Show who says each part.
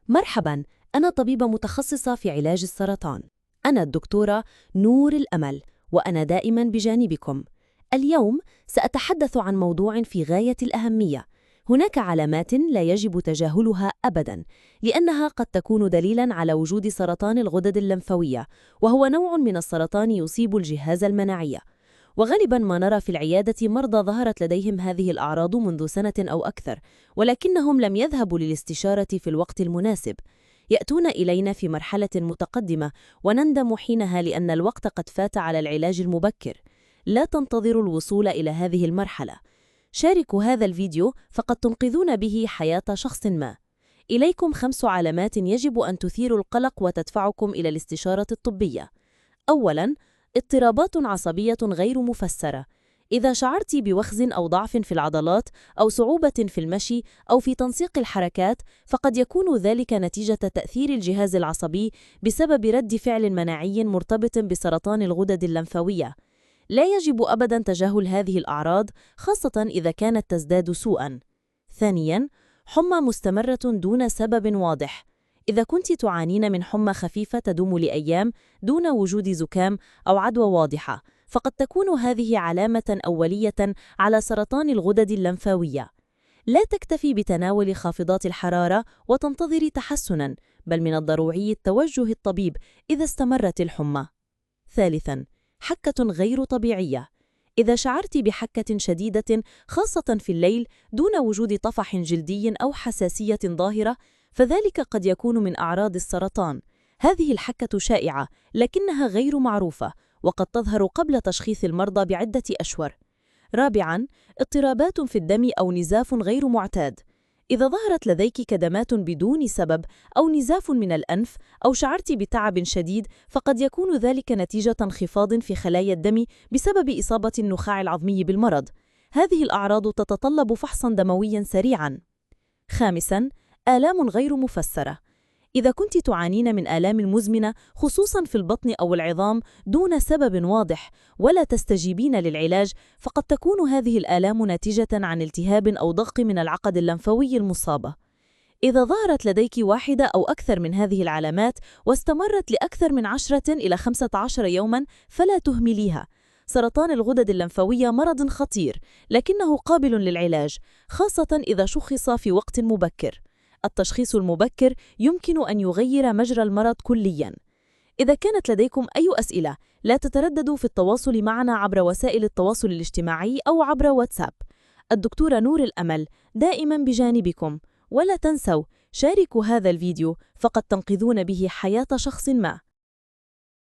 Speaker 1: مرحباً، أنا طبيبة متخصصة في علاج السرطان. أنا الدكتورة نور الأمل، وأنا دائماً بجانبكم. اليوم سأتحدث عن موضوع في غاية الأهمية. هناك علامات لا يجب تجاهلها أبداً، لأنها قد تكون دليلاً على وجود سرطان الغدد اللمفاوية، وهو نوع من السرطان يصيب الجهاز المناعي. وغالباً ما نرى في العيادة مرضى ظهرت لديهم هذه الأعراض منذ سنة أو أكثر، ولكنهم لم يذهبوا للاستشارة في الوقت المناسب. يأتون إلينا في مرحلة متقدمة، ونندم حينها لأن الوقت قد فات على العلاج المبكر. لا تنتظروا الوصول إلى هذه المرحلة. شاركوا هذا الفيديو، فقد تنقذون به حياة شخص ما. إليكم 5 علامات يجب أن تثير القلق وتدفعكم إلى الاستشارة الطبية. أولاً، اضطرابات عصبية غير مفسرة. إذا شعرت بوخز أو ضعف في العضلات، أو صعوبة في المشي، أو في تنسيق الحركات، فقد يكون ذلك نتيجة تأثير الجهاز العصبي بسبب رد فعل مناعي مرتبط بسرطان الغدد اللمفاوية. لا يجب أبداً تجاهل هذه الأعراض، خاصة إذا كانت تزداد سوءاً. ثانياً، حمى مستمرة دون سبب واضح. إذا كنت تعانين من حمى خفيفة تدوم لأيام دون وجود زكام أو عدوى واضحة، فقد تكون هذه علامة أولية على سرطان الغدد اللمفاوية. لا تكتفي بتناول خافضات الحرارة وتنتظري تحسناً، بل من الضروري توجه الطبيب إذا استمرت الحمى. ثالثاً، حكة غير طبيعية. إذا شعرت بحكة شديدة خاصة في الليل دون وجود طفح جلدي أو حساسية ظاهرة، فذلك قد يكون من أعراض السرطان. هذه الحكة شائعة لكنها غير معروفة، وقد تظهر قبل تشخيص المرضى بعدة أشهر. رابعاً، اضطرابات في الدم أو نزاف غير معتاد. إذا ظهرت لديك كدمات بدون سبب، أو نزاف من الأنف، أو شعرت بتعب شديد، فقد يكون ذلك نتيجة انخفاض في خلايا الدم بسبب إصابة النخاع العظمي بالمرض. هذه الأعراض تتطلب فحصاً دموياً سريعاً. خامساً، آلام غير مفسرة. إذا كنت تعانين من آلام مزمنة خصوصاً في البطن أو العظام دون سبب واضح، ولا تستجيبين للعلاج، فقد تكون هذه الآلام ناتجة عن التهاب أو ضغط من العقد اللمفاوي المصابة. إذا ظهرت لديك واحدة أو أكثر من هذه العلامات واستمرت لأكثر من 10 إلى 15 يوماً، فلا تهمليها. سرطان الغدد اللمفاوية مرض خطير، لكنه قابل للعلاج، خاصة إذا شخص في وقت مبكر. التشخيص المبكر يمكن أن يغير مجرى المرض كلياً. إذا كانت لديكم أي أسئلة، لا تترددوا في التواصل معنا عبر وسائل التواصل الاجتماعي أو عبر واتساب. الدكتورة نور الأمل دائماً بجانبكم. ولا تنسوا، شاركوا هذا الفيديو، فقد تنقذون به حياة شخص ما.